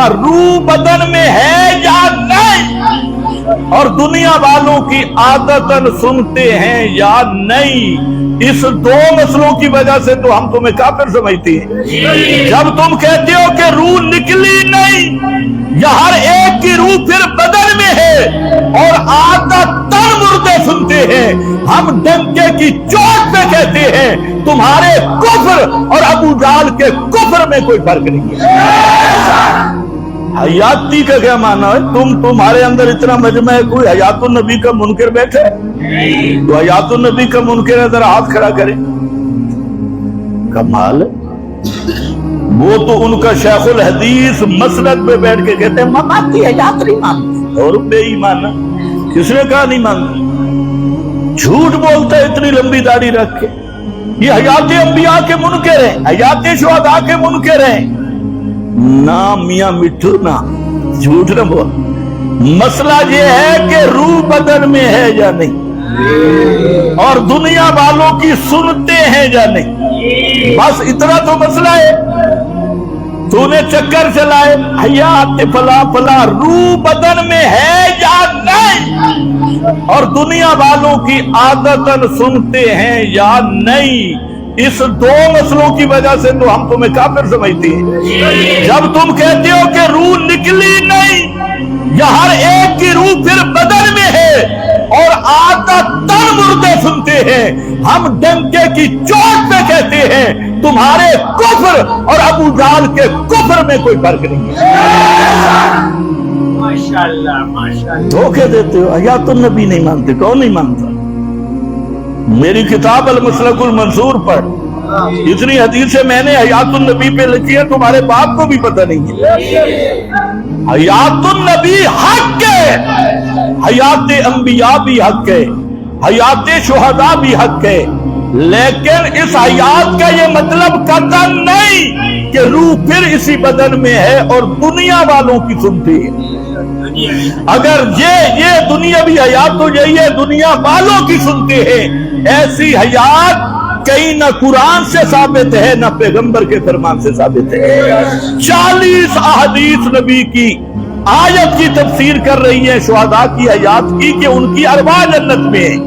فلا روح بدن میں ہے یا نہیں، اور دنیا والوں کی عادتاً سنتے ہیں یا نہیں۔ اس دو مسئلوں کی وجہ سے تو ہم تمہیں کافر سمجھتے ہیں۔ جب تم کہتے ہو کہ روح نکلی نہیں، یا ہر ایک کی روح پھر بدن میں ہے، اور عادتاً مردے سنتے ہیں، ہم ڈنکے کی چوٹ پہ کہتے ہیں تمہارے کفر اور ابو جہل کے کفر میں کوئی فرق نہیں ہے۔ حیاتی کا کیا معنی ہے؟ تمہارے اندر اتنا مجمع ہے، کوئی حیات النبی کا منکر بیٹھے تو حیات النبی کا منکر ہے، ذرا ہاتھ کھڑا کرے۔ کمال ہے۔ وہ تو ان کا شیخ الحدیث مسلک پہ بیٹھ کے کہتے ہیں مماتی حیات نہیں مانتے، اور بے ایمان کس نے کہا نہیں مانتے؟ جھوٹ بولتا ہے اتنی لمبی داڑھی رکھ کے۔ یہ حیات انبیاء کے منکر ہیں، حیات شہداء کے منکر ہیں۔ نہ میاں مٹھو نہ جھوٹ نہ بول۔ مسئلہ یہ ہے کہ روح بدن میں ہے یا نہیں، اور دنیا والوں کی سنتے ہیں یا نہیں، بس اتنا تو مسئلہ ہے۔ تو نے چکر چلائے حیات فلا فلا روح بدن میں ہے یا نہیں، اور دنیا والوں کی عادتاً سنتے ہیں یا نہیں۔ اس دو مسئلوں کی وجہ سے تو ہم تمہیں کافر سمجھتے ہیں۔ جب تم کہتے ہو کہ روح نکلی نہیں، یا ہر ایک کی روح پھر بدن میں ہے، اور عادتاً مردے سنتے ہیں، ہم ڈنکے کی چوٹ پہ کہتے ہیں تمہارے کفر اور ابو جہل کے کفر میں کوئی فرق نہیں ہے۔ دھوکے دیتے ہو، حیات النبی نہیں مانتے۔ کون نہیں مانتا؟ میری کتاب المسلک المنصور پر اتنی حدیثیں میں نے حیات النبی پہ لکھی ہے، تمہارے باپ کو بھی پتہ نہیں ہے۔ حیات النبی حق ہے، حیات انبیاء بھی حق ہے، حیات شہداء بھی حق ہے، لیکن اس حیات کا یہ مطلب قطعاً نہیں کہ روح پھر اسی بدن میں ہے اور دنیا والوں کی سنتی ہے۔ اگر یہ دنیاوی حیات تو یہی ہے دنیا والوں کی سنتے ہیں، ایسی حیات کہیں نہ قرآن سے ثابت ہے نہ پیغمبر کے فرمان سے ثابت ہے۔ 40 احادیث نبی کی آیت کی تفسیر کر رہی ہے شہداء کی حیات کی کہ ان کی ارواح جنت میں ہیں،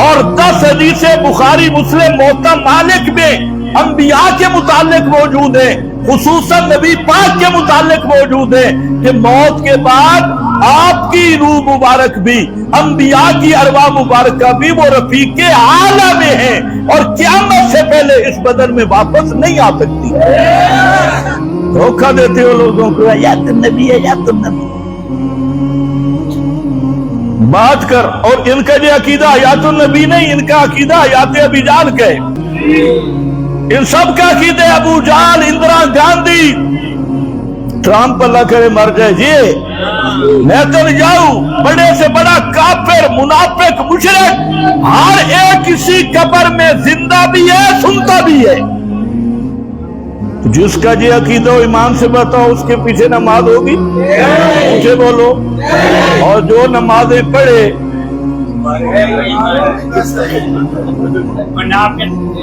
اور 10 حدیث بخاری مسلم موطا مالک میں انبیاء کے متعلق موجود ہیں، خصوصاً نبی پاک کے متعلق موجود ہے کہ موت کے بعد آپ کی روح مبارک بھی، انبیاء کی ارواح مبارکہ بھی وہ رفیق اعلیٰ میں ہیں، اور قیامت سے پہلے اس بدن میں واپس نہیں آ سکتی۔ دھوکہ دیتے ہو لوگوں کو، حیات النبی حیات النبی بات کر۔ اور ان کا یہ عقیدہ حیات النبی نہیں، ان کا عقیدہ حیات ابی جہل کا ہے۔ ان سب کا عقیدہ ابو جہل، اندرا گاندھی، ٹرمپ اللہ کرے مر جائے، یہ نیتنیاہو، بڑے سے بڑا کافر، منافق، مشرک، ہر ایک کسی قبر میں زندہ بھی ہے، سنتا بھی ہے۔ جس کا یہ عقیدہ و ایمان سے بتاؤ اس کے پیچھے نماز ہوگی؟ مجھے بولو۔ اور جو نمازیں پڑھے،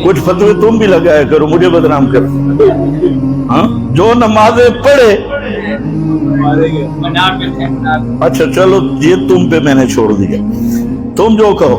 کچھ فتوے تم بھی لگایا کرو، مجھے بدنام کرو۔ ہاں، جو نمازیں پڑھے، اچھا چلو یہ تم پہ میں نے چھوڑ دیا، تم جو کہو۔